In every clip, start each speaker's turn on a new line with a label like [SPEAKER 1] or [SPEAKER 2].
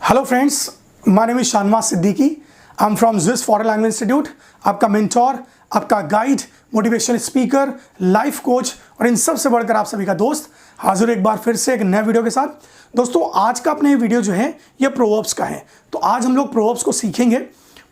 [SPEAKER 1] Hello friends, my name is Shahnawaz Siddiqui. I am from Swiss foreign language institute. आपका mentor, आपका guide, motivational speaker, life coach और इन सब से बढ़कर आप सभी का दोस्त हाजिर एक बार फिर से एक नए वीडियो के साथ। दोस्तों, आज का अपने वीडियो जो है ये प्रोवर्ब्स का है। तो आज हम लोग प्रोवर्ब्स को सीखेंगे।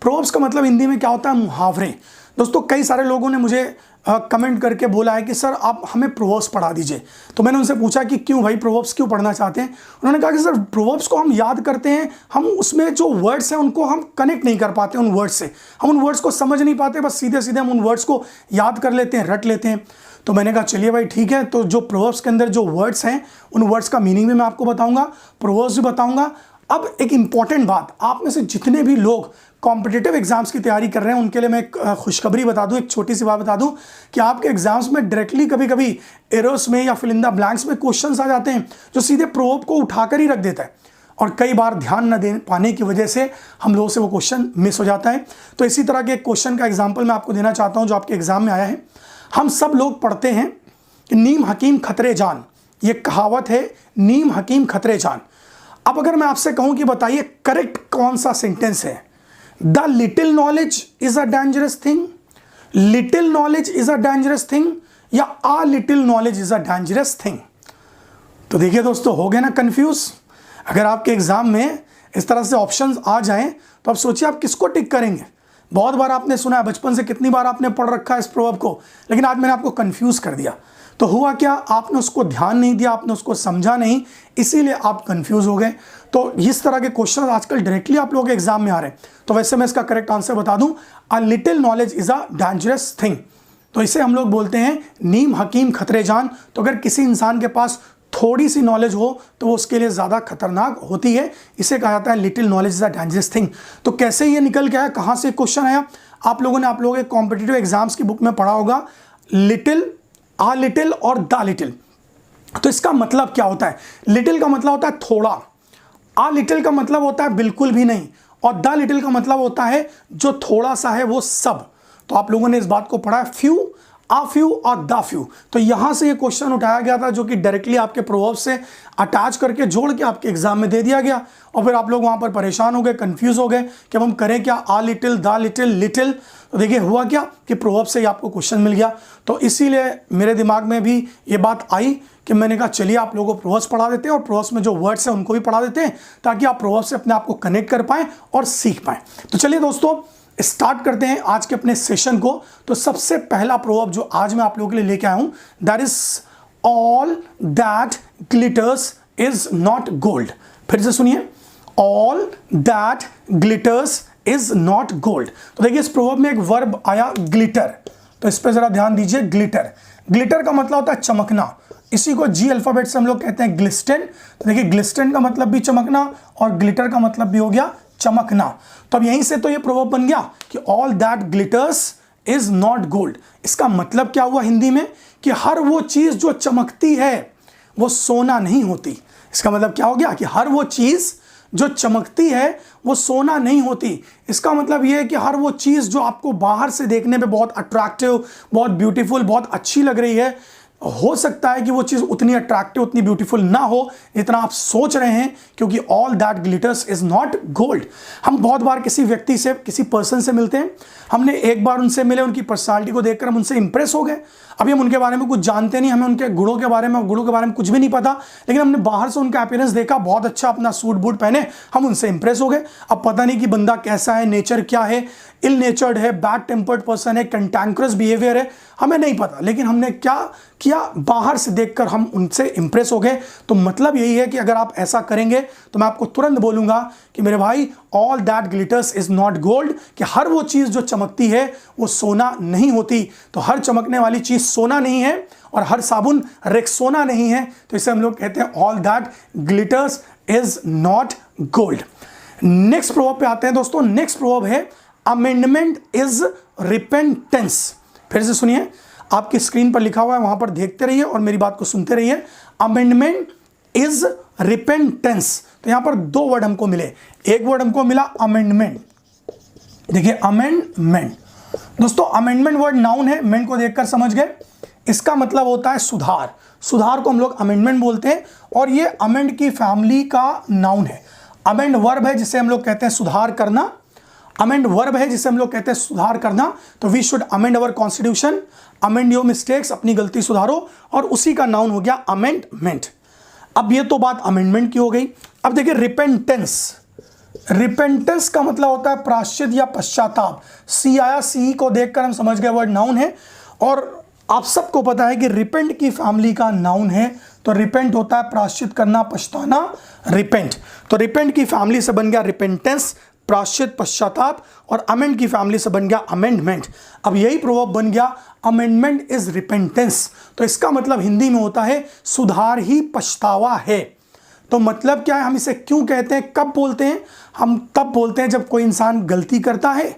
[SPEAKER 1] प्रोवर्ब्स का मतलब हिंदी में क्या होता है? मुहावरे। दोस्तों, कई सारे लोगों ने मुझे कमेंट करके बोला है कि सर आप हमें प्रोवर्ब्स पढ़ा दीजिए। तो मैंने उनसे पूछा कि क्यों भाई, प्रोवर्ब्स क्यों पढ़ना चाहते हैं? उन्होंने कहा कि सर प्रोवर्ब्स को हम याद करते हैं, हम उसमें जो वर्ड्स हैं उनको हम कनेक्ट नहीं कर पाते, उन वर्ड्स से हम उन वर्ड्स को समझ नहीं पाते, बस सीधे सीधे हम उन वर्ड्स को याद कर लेते हैं, रट लेते हैं। तो मैंने कहा चलिए भाई ठीक है, तो जो प्रोवर्ब्स के अंदर जो वर्ड्स हैं उन वर्ड्स का मीनिंग भी मैं आपको बताऊंगा, प्रोवर्ब्स भी बताऊंगा। अब एक इंपॉर्टेंट बात, आप में से जितने भी लोग कॉम्पिटिटिव एग्जाम्स की तैयारी कर रहे हैं उनके लिए मैं एक खुशखबरी बता दूं, एक छोटी सी बात बता दूं कि आपके एग्जाम्स में डायरेक्टली कभी कभी एरोस में या फिल इन द ब्लैंक्स में क्वेश्चंस आ जाते हैं जो सीधे प्रोवर्ब को उठाकर ही रख देता है, और कई बार ध्यान न दे पाने की वजह से हम लोगों से वो क्वेश्चन मिस हो जाता है। तो इसी तरह के एक क्वेश्चन का एग्जाम्पल मैं आपको देना चाहता हूँ जो आपके एग्जाम में आया है। हम सब लोग पढ़ते हैं कि नीम हकीम खतरे जान, ये कहावत है, नीम हकीम खतरे जान। अब अगर मैं आपसे कहूं कि बताइए करेक्ट कौन सा सेंटेंस है? The little knowledge is a dangerous thing, little knowledge is a dangerous thing, या a little knowledge is a dangerous thing? So देखिए दोस्तों, हो गए ना कंफ्यूज? अगर आपके एग्जाम में इस तरह से ऑप्शंस आ जाएं तो आप सोचिए आप किसको टिक करेंगे। बहुत बार आपने सुना है, बचपन से कितनी बार आपने पढ़ रखा है इस प्रोवर्ब को, लेकिन आज मैंने आपको कंफ्यूज कर दिया। तो हुआ क्या, आपने उसको ध्यान नहीं दिया, आपने उसको समझा नहीं, इसीलिए आप कंफ्यूज हो गए। तो इस तरह के क्वेश्चन आजकल डायरेक्टली आप लोगों के एग्जाम में आ रहे हैं। तो वैसे मैं इसका करेक्ट आंसर बता दूं, a little knowledge is a dangerous thing. तो इसे हम लोग बोलते हैं नीम हकीम खतरे जान। तो अगर किसी इंसान के पास थोड़ी सी नॉलेज हो तो वो उसके लिए ज़्यादा खतरनाक होती है, इसे कहा जाता है little knowledge is a dangerous thing. तो कैसे ये निकल के आया, कहाँ से क्वेश्चन आया? आप लोगों के कॉम्पिटिटिव एग्जाम्स की बुक में पढ़ा होगा, लिटिल, आ लिटिल और द लिटिल। तो इसका मतलब क्या होता है? लिटिल का मतलब होता है थोड़ा, आ लिटिल का मतलब होता है बिल्कुल भी नहीं, और द लिटिल का मतलब होता है जो थोड़ा सा है वो सब। तो आप लोगों ने इस बात को पढ़ा है, फ्यू, आ फ्यू और द फ्यू। तो यहां से ये क्वेश्चन उठाया गया था जो कि डायरेक्टली आपके प्रोवर्ब से अटैच करके जोड़ के आपके एग्जाम में दे दिया गया, और फिर आप लोग वहां पर परेशान हो गए, कंफ्यूज हो गए कि अब हम करें क्या, आ लिटिल, द लिटिल, लिटिल। तो देखिए हुआ क्या कि प्रोवर्ब से ही आपको क्वेश्चन मिल गया। तो इसीलिए मेरे दिमाग में भी ये बात आई कि मैंने कहा चलिए आप लोगों को प्रोवर्ब्स पढ़ा देते हैं और प्रोवर्ब्स में जो वर्ड्स हैं उनको भी पढ़ा देते हैं, ताकि आप प्रोवर्ब्स से अपने आप को कनेक्ट कर पाएं और सीख पाएं। तो चलिए दोस्तों, स्टार्ट करते हैं आज के अपने सेशन को। तो सबसे पहला प्रोवर्ब जो आज मैं आप लोगों के लिए लेके आया हूं, that is all that glitters is not gold. फिर से सुनिए, all that glitters is not gold. तो देखिए इस प्रोवर्ब में एक वर्ब आया ग्लिटर, तो इस पर जरा ध्यान दीजिए। ग्लिटर, ग्लिटर का मतलब होता है चमकना, इसी को जी अल्फाबेट से हम लोग कहते हैं ग्लिस्टेन। तो देखिए ग्लिस्टेन का मतलब भी चमकना और ग्लिटर का मतलब भी हो गया चमकना। तो अब यहीं से तो ये प्रोवर्ब बन गया कि all that glitters is not gold. इसका मतलब क्या हुआ हिंदी में कि हर वो चीज जो चमकती है वो सोना नहीं होती। इसका मतलब क्या हो गया कि हर वो चीज जो चमकती है वो सोना नहीं होती। इसका मतलब यह है कि हर वो चीज जो आपको बाहर से देखने में बहुत अट्रैक्टिव, बहुत ब्यूटीफुल, बहुत अच्छी लग रही है, हो सकता है कि वो चीज़ उतनी अट्रैक्टिव, उतनी ब्यूटीफुल ना हो जितना आप सोच रहे हैं, क्योंकि all that glitters is not gold. हम बहुत बार किसी व्यक्ति से, किसी पर्सन से मिलते हैं, हमने एक बार उनसे मिले, उनकी पर्सनालिटी को देखकर हम उनसे इंप्रेस हो गए। अभी हम उनके बारे में कुछ जानते नहीं, हमें उनके गुणों के बारे में कुछ भी नहीं पता, लेकिन हमने बाहर से उनका अपीयरेंस देखा, बहुत अच्छा अपना सूट बूट पहने, हम उनसे इंप्रेस हो गए। अब पता नहीं कि बंदा कैसा है, नेचर क्या है, इल नेचर्ड है, बैड टेम्पर्ड पर्सन है, कैंटैंक्रस बिहेवियर है, हमें नहीं पता, लेकिन हमने क्या किया, बाहर से देखकर हम उनसे इंप्रेस हो गए। तो मतलब यही है कि अगर आप ऐसा करेंगे तो मैं आपको तुरंत बोलूंगा कि मेरे भाई all that glitters is not gold, कि हर वो चीज जो चमकती है वो सोना नहीं होती। तो हर चमकने वाली चीज सोना नहीं है और हर साबुन रेक्सोना नहीं है। तो इसे हम लोग कहते हैं all that glitters is not gold. Next proverb पे आते हैं दोस्तों। नेक्स्ट प्रोवर्ब है अमेंडमेंट इज रिपेंटेंस। फिर से सुनिए, आपकी स्क्रीन पर लिखा हुआ है, वहां पर देखते रहिए और मेरी बात को सुनते रहिए। Amendment is repentance. तो यहां पर दो वर्ड हमको मिले, एक वर्ड हमको मिला अमेंडमेंट। देखिए अमेंडमेंट, दोस्तों अमेंडमेंट वर्ड नाउन है, मेंट को देखकर समझ गए, इसका मतलब होता है सुधार। सुधार को हम लोग अमेंडमेंट बोलते हैं, और ये अमेंड की फैमिली का नाउन है। अमेंड वर्ब है जिसे हम लोग कहते हैं सुधार करना, अमेंड वर्ब है जिसे हम लोग कहते हैं सुधार करना। तो we should amend our constitution, amend your mistakes, अपनी गलती सुधारो, और उसी का नाउन हो गया अमेंडमेंट। अब ये तो बात अमेंडमेंट की हो गई। अब देखिए रिपेंटेंस, रिपेंटेंस का मतलब होता है प्रायश्चित या पश्चाताप। सी आया, सी को देखकर हम समझ गए वर्ड नाउन है, और आप सबको पता है कि रिपेंट की फैमिली का नाउन है। तो रिपेंट होता है प्रायश्चित करना, पछताना, रिपेंट। तो रिपेंट की फैमिली से बन गया रिपेंटेंस, प्रायश्चित, पश्चाताप, और अमेंड की फैमिली से बन गया अमेंडमेंट। अब यही प्रवर्ब बन गया अमेंडमेंट इज रिपेंटेंस। तो इसका मतलब हिंदी में होता है सुधार ही पछतावा है। तो मतलब क्या है, हम इसे क्यों कहते हैं, कब बोलते हैं? हम तब बोलते हैं जब कोई इंसान गलती करता है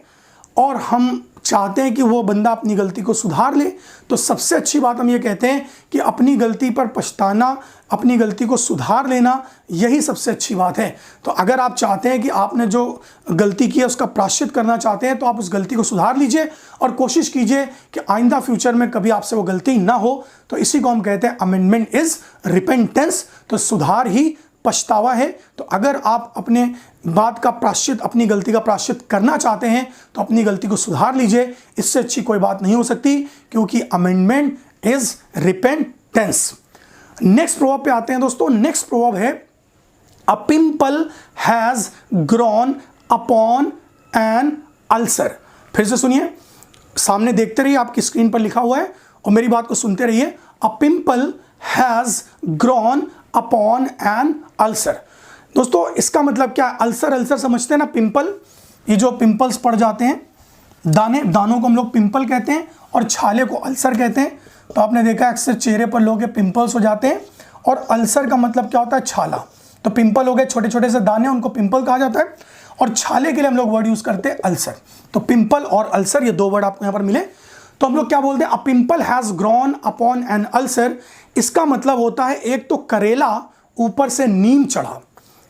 [SPEAKER 1] और हम चाहते हैं कि वो बंदा अपनी गलती को सुधार ले। तो सबसे अच्छी बात हम ये कहते हैं कि अपनी गलती पर पछताना, अपनी गलती को सुधार लेना, यही सबसे अच्छी बात है। तो अगर आप चाहते हैं कि आपने जो गलती की है उसका प्रायश्चित करना चाहते हैं, तो आप उस गलती को सुधार लीजिए और कोशिश कीजिए कि आइंदा फ्यूचर में कभी आपसे वो गलती ना हो। तो इसी को हम कहते हैं अमेंडमेंट इज रिपेंटेंस। तो सुधार ही पछतावा है। तो अगर आप अपने बात का प्रायश्चित, अपनी गलती का प्रायश्चित करना चाहते हैं, तो अपनी गलती को सुधार लीजिए। इससे अच्छी कोई बात नहीं हो सकती, क्योंकि amendment is repentance. Next proverb पे आते हैं दोस्तों। नेक्स्ट प्रोवर्ब है a pimple has grown upon an ulcer. फिर से सुनिए, सामने देखते रहिए, आपकी स्क्रीन पर लिखा हुआ है और मेरी बात को सुनते रहिए। A pimple has grown upon an ulcer. दोस्तों इसका मतलब क्या है? अल्सर, अल्सर समझते हैं ना, पिंपल, ये जो पिंपल्स पड़ जाते हैं, दाने, दानों को हम लोग पिंपल कहते हैं और छाले को अल्सर कहते हैं। तो आपने देखा अक्सर चेहरे पर लोगों के पिंपल्स हो जाते हैं, और अल्सर का मतलब क्या होता है? छाला। तो पिंपल हो गए छोटे छोटे से दाने, उनको पिंपल कहा जाता है, और छाले के लिए हम लोग वर्ड यूज करते हैं अल्सर। तो पिंपल और अल्सर, ये दो वर्ड आपको यहाँ पर मिले। तो हम लोग क्या बोलते हैं? A pimple has grown upon an ulcer. इसका मतलब होता है एक तो करेला ऊपर से नीम चढ़ा।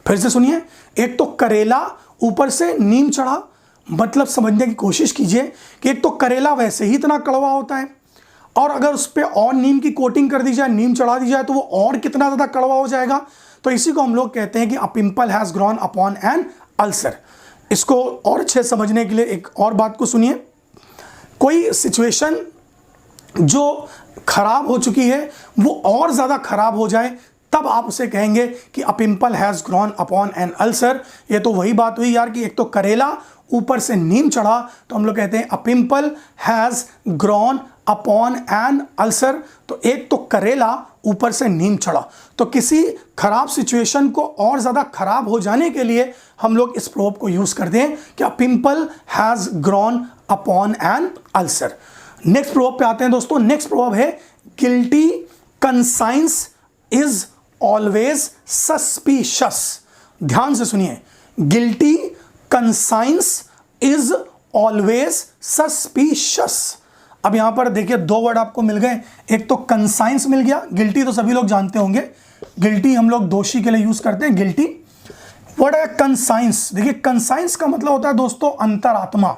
[SPEAKER 1] फिर से सुनिए, एक तो करेला ऊपर से नीम चढ़ा, मतलब समझने की कोशिश कीजिए कि एक तो करेला वैसे ही इतना कड़वा होता है, और अगर उस पर और नीम की कोटिंग कर दी जाए, नीम चढ़ा दी जाए, तो वो और कितना ज़्यादा कड़वा हो जाएगा। तो इसी को हम लोग कहते हैं कि a pimple has grown upon an ulcer. इसको और अच्छे समझने के लिए एक और बात को सुनिए। कोई सिचुएशन जो खराब हो चुकी है वो और ज़्यादा खराब हो जाए, तब आप उसे कहेंगे कि a pimple has grown upon an ulcer. ये तो वही बात हुई यार कि एक तो करेला ऊपर से नीम चढ़ा, तो हम लोग कहते हैं a pimple has grown upon an ulcer. तो एक तो करेला ऊपर से नीम चढ़ा। तो किसी खराब सिचुएशन को और ज़्यादा खराब हो जाने के लिए हम लोग इस प्रोवर्ब को यूज़ करते हैं कि a pimple has grown upon an ulcer. Next proverb पे आते हैं दोस्तों। नेक्स्ट प्रोवर्ब है guilty conscience is always suspicious. ध्यान से सुनिए, guilty conscience is always suspicious. अब यहां पर देखिए दो वर्ड आपको मिल गए, एक तो कंसाइंस मिल गया, गिल्टी तो सभी लोग जानते होंगे, गिल्टी हम लोग दोषी के लिए यूज करते हैं गिल्टी। वर्ड है कंसाइंस। देखिए कंसाइंस का मतलब होता है दोस्तों अंतरात्मा,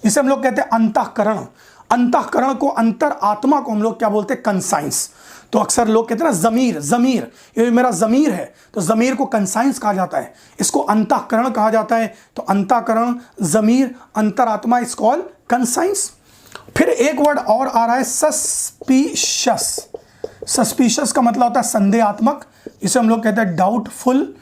[SPEAKER 1] जिसे हम लोग कहते हैं अंतःकरण। अंतःकरण को, अंतर आत्मा को हम लोग क्या बोलते हैं? कंसाइंस। तो अक्सर लोग कहते हैं ना जमीर, जमीर, ये मेरा जमीर है, तो जमीर को कंसाइंस कहा जाता है, इसको अंतःकरण कहा जाता है। तो अंतःकरण, जमीर, अंतरात्मा इज कॉल्ड कंसाइंस। फिर एक वर्ड और आ रहा है सस्पिशियस। सस्पिशियस का मतलब होता है संदेहात्मक, इसे हम लोग कहते हैं डाउटफुल,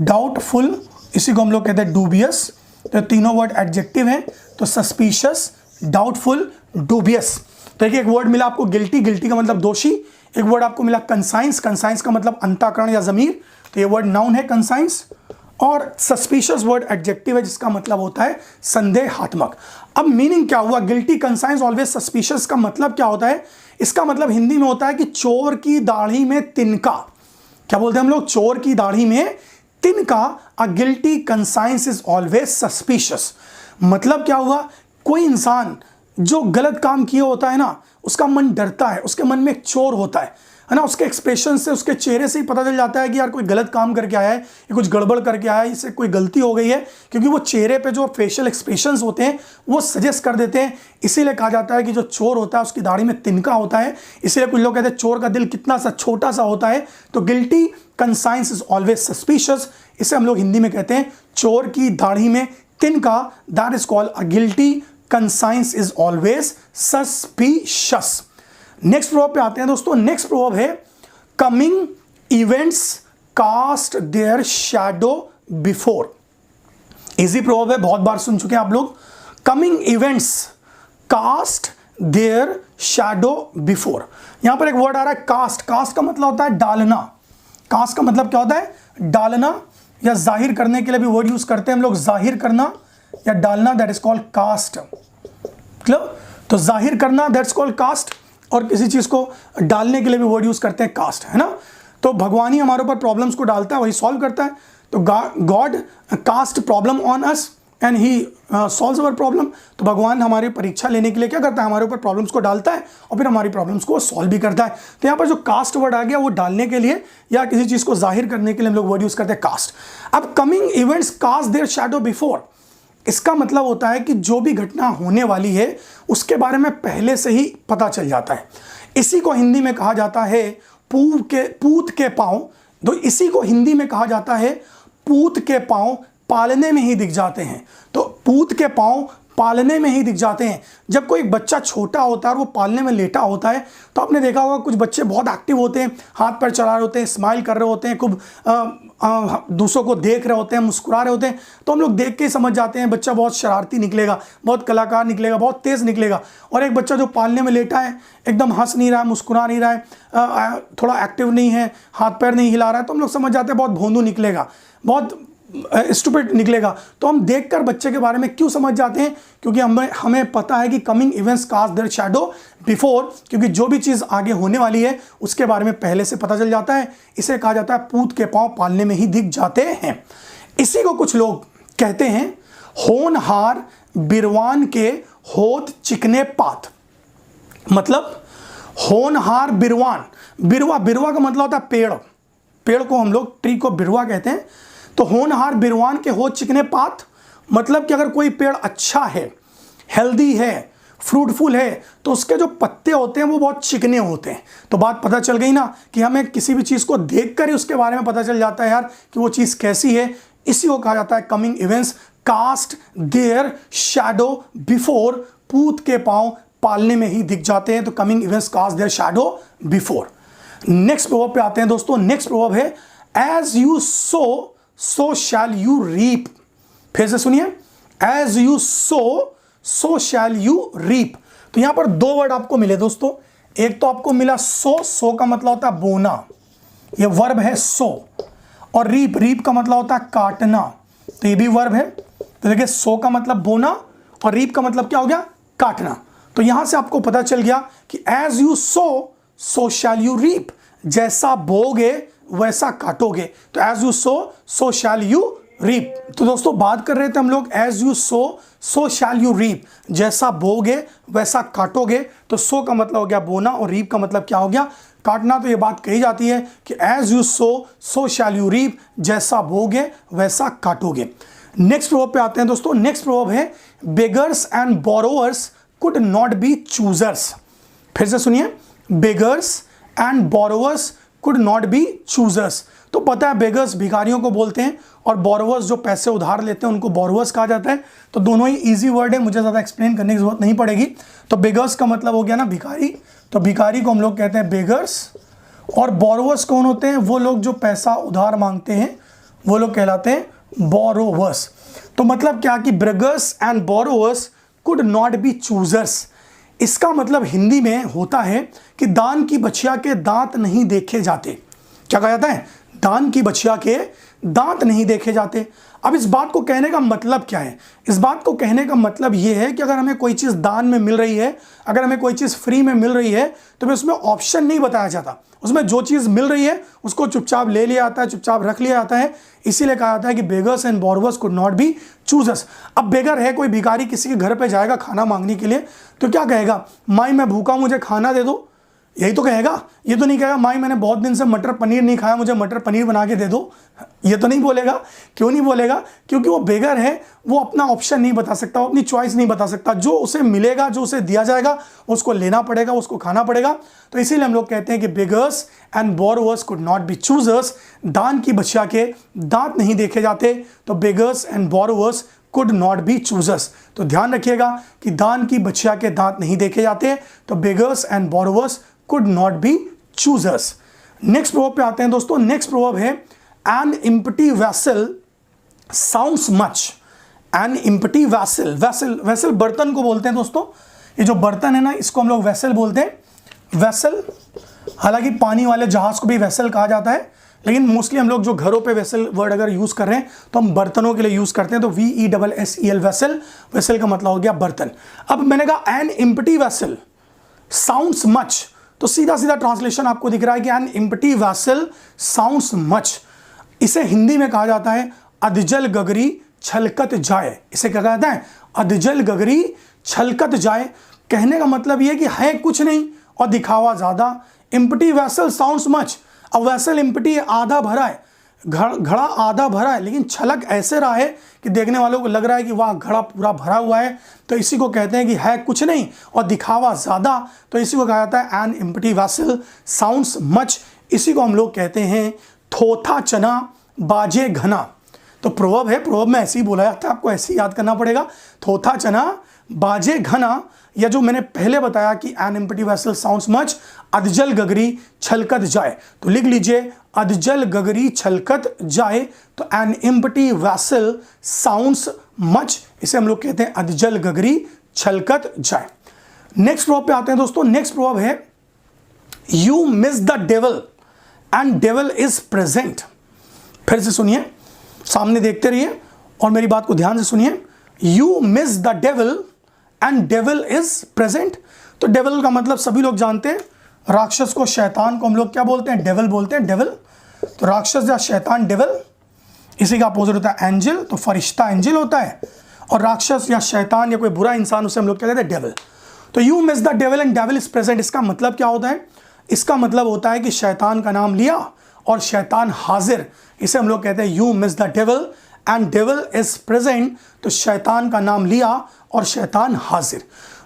[SPEAKER 1] डाउटफुल, इसी को हम लोग कहते हैं डूबियस। तो तीनों वर्ड एडजेक्टिव हैं, तो सस्पिशियस, डाउटफुल, डूबियस। तो एक वर्ड मिला आपको गिल्टी, गिल्टी का मतलब दोषी। एक वर्ड आपको मिला कंसाइंस, कंसाइंस का मतलब अंतःकरण या जमीर, तो ये वर्ड नाउन है कंसाइंस। और सस्पिशियस वर्ड एडजेक्टिव है जिसका मतलब होता है संदेहात्मक। अब मीनिंग क्या हुआ? गिल्टी कंसाइंस ऑलवेज सस्पिशियस का मतलब क्या होता है? इसका मतलब हिंदी में होता है कि चोर की दाढ़ी में तिनका। क्या बोलते हैं हम लोग? चोर की दाढ़ी में तिनका। अ guilty conscience is always suspicious. मतलब क्या हुआ? कोई इंसान जो गलत काम किया होता है ना, उसका मन डरता है, उसके मन में एक चोर होता है ना, उसके एक्सप्रेशन से, उसके चेहरे से ही पता चल जाता है कि यार कोई गलत काम करके आया है, ये कुछ गड़बड़ करके आया है, इससे कोई गलती हो गई है, क्योंकि वो चेहरे पे जो फेशियल एक्सप्रेशंस होते हैं वो सजेस्ट कर देते हैं। इसीलिए कहा जाता है कि जो चोर होता है उसकी दाढ़ी में तिनका होता है। इसीलिए कुछ लोग कहते हैं चोर का दिल कितना सा छोटा सा होता है। तो guilty conscience is always suspicious, इसे हम लोग हिंदी में कहते हैं चोर की दाढ़ी में तिनका, that is called a guilty conscience is always suspicious. Next proverb पे आते हैं दोस्तों। नेक्स्ट प्रोवर्ब है coming events cast their shadow before. Easy proverb है, बहुत बार सुन चुके हैं आप लोग। Coming events cast their shadow before. यहां पर एक वर्ड आ रहा है कास्ट। कास्ट का मतलब होता है डालना। कास्ट का मतलब क्या होता है? डालना, या जाहिर करने के लिए भी वर्ड यूज करते हैं हम लोग, जाहिर करना या डालना, दैट इज कॉल्ड कास्ट। तो जाहिर करना दैट्स कॉल्ड कास्ट, और किसी चीज को डालने के लिए भी वर्ड यूज करते हैं कास्ट, है ना। तो भगवान ही हमारे ऊपर प्रॉब्लम्स को डालता है, वही सॉल्व करता है। तो God cast problem on us and he solves our problem. तो भगवान हमारी परीक्षा लेने के लिए क्या करता है? हमारे ऊपर प्रॉब्लम्स को डालता है और फिर हमारी प्रॉब्लम्स को सॉल्व भी करता है। तो यहाँ पर जो कास्ट वर्ड आ गया वो डालने के लिए या किसी चीज को जाहिर करने के लिए हम लोग वर्ड यूज करते हैं कास्ट। अब coming events cast their shadow before, इसका मतलब होता है कि जो भी घटना होने वाली है उसके बारे में पहले से ही पता चल जाता है। इसी को हिंदी में कहा जाता है पूत के पांव। तो इसी को हिंदी में कहा जाता है पूत के पांव पालने में ही दिख जाते हैं। तो पूत के पांव पालने में ही दिख जाते हैं। जब कोई बच्चा छोटा होता है और वो पालने में लेटा होता है तो आपने देखा होगा कुछ बच्चे बहुत एक्टिव होते हैं, हाथ पैर चला रहे होते हैं, स्माइल कर रहे होते हैं, खूब दूसरों को देख रहे होते हैं, मुस्कुरा रहे होते हैं। तो हम लोग देख के ही समझ जाते हैं बच्चा बहुत शरारती निकलेगा, बहुत कलाकार निकलेगा, बहुत तेज़ निकलेगा। और एक बच्चा जो पालने में लेटा है, एकदम हंस नहीं रहा है, मुस्कुरा नहीं रहा है, थोड़ा एक्टिव नहीं है, हाथ पैर नहीं हिला रहा है, तो हम लोग समझ जाते हैं बहुत भोंदू निकलेगा, बहुत स्टूपिड निकलेगा। तो हम देखकर बच्चे के बारे में क्यों समझ जाते हैं? क्योंकि हमें पता है कि coming events cast their shadow before, क्योंकि जो भी चीज़ आगे होने वाली है उसके बारे में पहले से पता चल जाता है। इसे कहा जाता है पूत के पांव पालने में ही दिख जाते हैं। इसी को कुछ लोग कहते हैं होनहार बिरवान के होत चिकने पात। मतलब होनहार बिरवान, बिरवा, बिरवा का मतलब होता है पेड़। पेड़ को हम लोग ट्री को बिरवा कहते हैं। तो होनहार बिरवान के हो चिकने पात, मतलब कि अगर कोई पेड़ अच्छा है, हेल्दी है, फ्रूटफुल है, तो उसके जो पत्ते होते हैं वो बहुत चिकने होते हैं। तो बात पता चल गई ना कि हमें किसी भी चीज़ को देखकर ही उसके बारे में पता चल जाता है यार कि वो चीज़ कैसी है। इसी को कहा जाता है coming events cast their shadow before. पूत के पांव पालने में ही दिख जाते हैं। तो coming events cast their shadow before. Next proverb पे आते हैं दोस्तों। नेक्स्ट प्रोवर्ब है as you sow sow shall you reap. फिर से सुनिए, as you sow shall you reap. तो यहां पर दो वर्ड आपको मिले दोस्तों। एक तो आपको मिला सो का मतलब होता है बोना, ये वर्ब है सो, और रीप का मतलब होता है काटना, तो ये भी वर्ब है। तो देखिए सो का मतलब बोना और रीप का मतलब क्या हो गया? काटना। तो यहां से आपको पता चल गया कि as you sow shall you reap, जैसा बोगे वैसा काटोगे। तो as you sow shall you reap. तो दोस्तों बात कर रहे थे हम लोग as you sow shall you reap, जैसा बोगे वैसा काटोगे। तो सो का मतलब हो गया बोना और रीप का मतलब क्या हो गया? काटना। तो ये बात कही जाती है कि as you sow shall you reap, जैसा बोगे वैसा काटोगे। नेक्स्ट प्रोवर्ब पे आते हैं दोस्तों। नेक्स्ट प्रोवर्ब है beggars and borrowers could not be choosers. फिर से सुनिए, beggars and borrowers could not be choosers. तो पता है बेगर्स भिखारियों को बोलते हैं और बोरोवर्स जो पैसे उधार लेते हैं उनको बोरोवर्स कहा जाता है। तो दोनों ही इजी वर्ड है, मुझे ज़्यादा एक्सप्लेन करने की जरूरत नहीं पड़ेगी। तो बेगर्स का मतलब हो गया ना भिखारी, तो भिखारी को हम लोग कहते हैं बेगर्स। और बोरोवर्स कौन होते हैं? वो लोग जो पैसा उधार मांगते हैं वो लोग कहलाते हैं बोरोवर्स। तो मतलब क्या कि beggars and borrowers could not be choosers. इसका मतलब हिंदी में होता है कि दान की बछिया के दांत नहीं देखे जाते। क्या कहा जाता है? दान की बछिया के दांत नहीं देखे जाते। अब इस बात को कहने का मतलब क्या है? इस बात को कहने का मतलब यह है कि अगर हमें कोई चीज़ दान में मिल रही है, अगर हमें कोई चीज़ फ्री में मिल रही है, तो फिर उसमें ऑप्शन नहीं बताया जाता। उसमें जो चीज़ मिल रही है उसको चुपचाप ले लिया जाता है, चुपचाप रख लिया जाता है। इसीलिए कहा जाता है कि beggars and borrowers could not be choosers. अब बेगर है कोई भिखारी, किसी के घर पे जाएगा खाना मांगने के लिए, तो क्या कहेगा? माई मैं भूखा, मुझे खाना दे दो, यही तो कहेगा। ये तो नहीं कहेगा माई मैंने बहुत दिन से मटर पनीर नहीं खाया, मुझे मटर पनीर बना के दे दो, ये तो नहीं बोलेगा। क्यों नहीं बोलेगा? क्योंकि वो बेगर है, वो अपना ऑप्शन नहीं बता सकता, वो अपनी चॉइस नहीं बता सकता। जो उसे मिलेगा, जो उसे दिया जाएगा उसको लेना पड़ेगा, उसको खाना पड़ेगा। तो इसीलिए हम लोग कहते हैं कि beggars and borrowers could not be choosers, दान की बछिया के दांत नहीं देखे जाते, तो beggars and borrowers could not be choosers. तो ध्यान रखिएगा कि दान की बछिया के दांत नहीं देखे जाते, तो beggars and borrowers could not be choosers. Next proverb पे आते हैं दोस्तों। नेक्स्ट प्रोवर्ब है N empty vessel sounds much. N empty vessel, vessel vessel बर्तन को बोलते हैं दोस्तों। ये जो बर्तन है ना, इसको हम लोग वेसल बोलते हैं। वेसल, हालांकि पानी वाले जहाज को भी वेसल कहा जाता है, लेकिन मोस्टली हम लोग जो घरों पे वेसल वर्ड अगर यूज कर रहे हैं तो हम बर्तनों के लिए यूज करते हैं। तो VESSEL वेसल, वेसल का मतलब हो गया बर्तन। अब मैंने कहा N empty vessel sounds much, तो सीधा सीधा ट्रांसलेशन आपको दिख रहा है कि an empty vessel sounds much. इसे हिंदी में कहा जाता है अधजल गगरी छलकत जाए। इसे क्या कहता है? अधजल गगरी छलकत जाए। कहने का मतलब यह कि है कुछ नहीं और दिखावा ज्यादा। Empty vessel sounds much. अब वेसल एम्प्टी आधा भरा है, घड़ा आधा भरा है, लेकिन छलक ऐसे रहा है कि देखने वालों को लग रहा है कि वाह घड़ा पूरा भरा हुआ है। तो इसी को कहते हैं कि है कुछ नहीं और दिखावा ज्यादा। तो इसी को कहा जाता है N empty vessel sounds much. इसी को हम लोग कहते हैं थोथा चना बाजे घना। तो प्रोवर्ब है, प्रोवर्ब में ऐसे ही बोला जाता है, आपको ऐसे ही याद करना पड़ेगा। थोथा चना बाजे घना, या जो मैंने पहले बताया कि an empty vessel sounds much, अधजल गगरी छलकत जाए। तो लिख लीजिए अधजल गगरी छलकत जाए। तो N empty vessel sounds much, इसे हम लोग कहते हैं अधजल गगरी छलकत जाए। नेक्स्ट प्रोवर्ब पे आते हैं दोस्तों। नेक्स्ट प्रोवर्ब है you miss the devil and devil is present. फिर से सुनिए, सामने देखते रहिए और मेरी बात को ध्यान से सुनिए। You miss the devil and devil is present. तो डेविल का मतलब सभी लोग जानते हैं, राक्षस को, शैतान को हम लोग क्या बोलते हैं? डेविल बोलते हैं, डेविल। तो राक्षस या शैतान डेविल, इसी का अपोजिट होता है एंजल। तो फरिश्ता एंजल होता है, और राक्षस या शैतान या कोई बुरा इंसान, उसे हम लोग क्या कहते हैं? डेविल। तो you miss the devil and devil is present, इसका मतलब क्या होता है? इसका मतलब होता है कि शैतान का नाम लिया और शैतान हाजिर। इसे हम लोग कहते हैं you miss the devil and devil is present. तो शैतान का नाम लिया और शैतान हाजिर।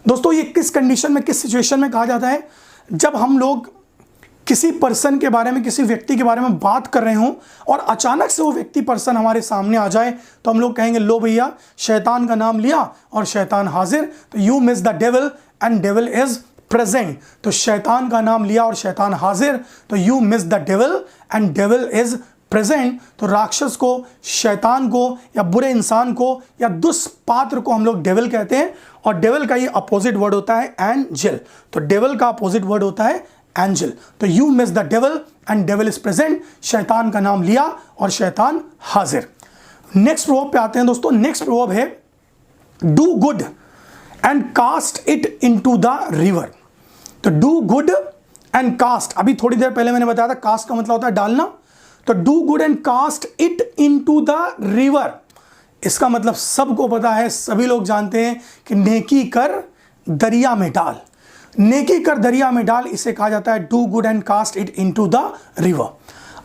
[SPEAKER 1] दोस्तों ये किस कंडीशन में, किस सिचुएशन में कहा जाता है? जब हम लोग किसी पर्सन के बारे में, किसी व्यक्ति के बारे में बात कर रहे हों और अचानक से वो व्यक्ति पर्सन हमारे सामने आ जाए, तो हम लोग कहेंगे लो भैया शैतान का नाम लिया और शैतान हाजिर। तो you miss the devil and devil is present. तो शैतान का नाम लिया और शैतान हाजिर। तो you miss the devil and devil is present. तो राक्षस को, शैतान को, या बुरे इंसान को, या दुष्पात्र को हम लोग डेविल कहते हैं। और डेविल का ये अपोजिट वर्ड होता है एंजल। तो डेविल का अपोजिट वर्ड होता है एंजल। तो you miss the devil and devil is present. शैतान का नाम लिया और शैतान हाजिर। नेक्स्ट प्रोवर्ब पे आते हैं दोस्तों। नेक्स्ट प्रोवर्ब है do good and cast it into the river. तो डू गुड एंड कास्ट, अभी थोड़ी देर पहले मैंने बताया था कास्ट का मतलब होता है डालना। तो do good and cast it into the river, इसका मतलब सबको पता है, सभी लोग जानते हैं कि नेकी कर दरिया में डाल। नेकी कर दरिया में डाल, इसे कहा जाता है do good and cast it into the river.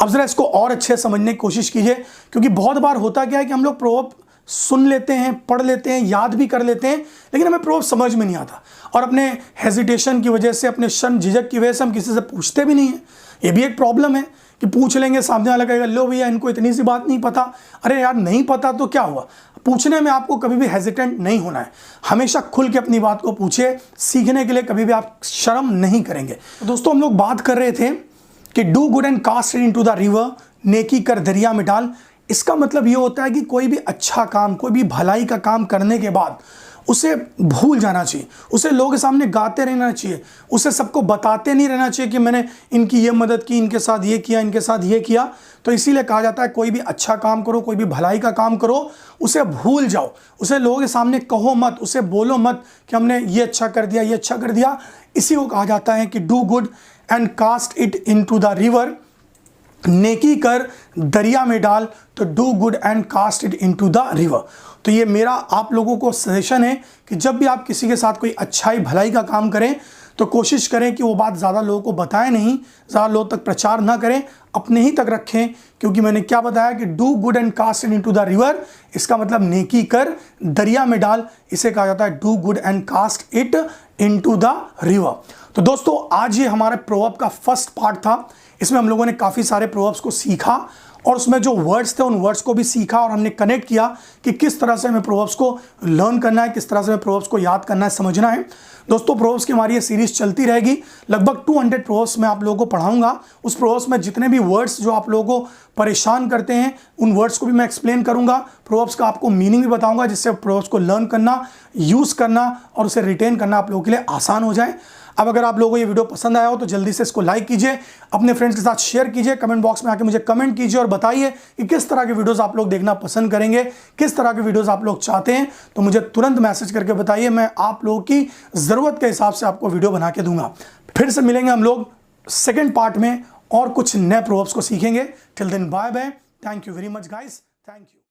[SPEAKER 1] अब जरा इसको और अच्छे समझने की कोशिश कीजिए, क्योंकि बहुत बार होता क्या है कि हम लोग प्रोवर्ब सुन लेते हैं, पढ़ लेते हैं, याद भी कर लेते हैं, लेकिन हमें प्रोवर्ब समझ में नहीं आता। और अपने हेजिटेशन की वजह से, अपने शर्म झिझक की वजह से हम किसी से पूछते भी नहीं हैं। ये भी एक प्रॉब्लम है कि पूछ लेंगे, सामने वाला कहेगा लो भैया इनको इतनी सी बात नहीं पता। अरे यार नहीं पता तो क्या हुआ? पूछने में आपको कभी भी हेजिटेंट नहीं होना है, हमेशा खुल के अपनी बात को पूछे। सीखने के लिए कभी भी आप शर्म नहीं करेंगे। तो दोस्तों हम लोग बात कर रहे थे कि do good and cast it into the river, नेकी कर दरिया में डाल। इसका मतलब ये होता है कि कोई भी अच्छा काम, कोई भी भलाई का काम करने के बाद उसे भूल जाना चाहिए, उसे लोगों के सामने गाते रहना चाहिए, उसे सबको बताते नहीं रहना चाहिए कि मैंने इनकी ये मदद की, इनके साथ ये किया, इनके साथ ये किया। तो इसीलिए कहा जाता है कोई भी अच्छा काम करो, कोई भी भलाई का काम करो, उसे भूल जाओ, उसे लोगों के सामने कहो मत, उसे बोलो मत कि हमने ये अच्छा कर दिया, ये अच्छा कर दिया। इसी को कहा जाता है कि do good and cast it into the river, नेकी कर दरिया में डाल। तो do good and cast it into the river. तो ये मेरा आप लोगों को सजेशन है कि जब भी आप किसी के साथ कोई अच्छाई भलाई का काम करें तो कोशिश करें कि वो बात ज़्यादा लोगों को बताएं नहीं, ज़्यादा लोगों तक प्रचार ना करें, अपने ही तक रखें। क्योंकि मैंने क्या बताया कि do good and cast it into the river, इसका मतलब नेकी कर दरिया में डाल, इसे कहा जाता है do good and cast it into the river. तो दोस्तों आज ये हमारे प्रोवर्ब का फर्स्ट पार्ट था। इसमें हम लोगों ने काफ़ी सारे प्रोवर्ब्स को सीखा और उसमें जो वर्ड्स थे उन वर्ड्स को भी सीखा और हमने कनेक्ट किया कि किस तरह से हमें प्रोवर्ब्स को लर्न करना है, किस तरह से हमें प्रोवर्ब्स को याद करना है, समझना है। दोस्तों प्रोवर्ब्स की हमारी ये सीरीज चलती रहेगी। लगभग 200 प्रोवर्ब्स मैं आप लोगों को पढ़ाऊंगा। उस प्रोवर्ब्स में जितने भी वर्ड्स जो आप लोगों को परेशान करते हैं उन वर्ड्स को भी मैं एक्सप्लेन करूंगा। प्रोवर्ब्स का आपको मीनिंग भी बताऊंगा जिससे प्रोवर्ब्स को लर्न करना, यूज़ करना और उसे रिटेन करना आप लोगों के लिए आसान हो जाए। अब अगर आप लोगों को ये वीडियो पसंद आया हो तो जल्दी से इसको लाइक कीजिए, अपने फ्रेंड्स के साथ शेयर कीजिए, कमेंट बॉक्स में आके मुझे कमेंट कीजिए और बताइए कि किस तरह के वीडियोस आप लोग देखना पसंद करेंगे, किस तरह के वीडियोस आप लोग चाहते हैं। तो मुझे तुरंत मैसेज करके बताइए, मैं आप लोगों की ज़रूरत के हिसाब से आपको वीडियो बना के दूंगा। फिर से मिलेंगे हम लोग सेकेंड पार्ट में और कुछ नए प्रोवर्ब्स को सीखेंगे। Till then bye bye, thank you very much guys, thank you.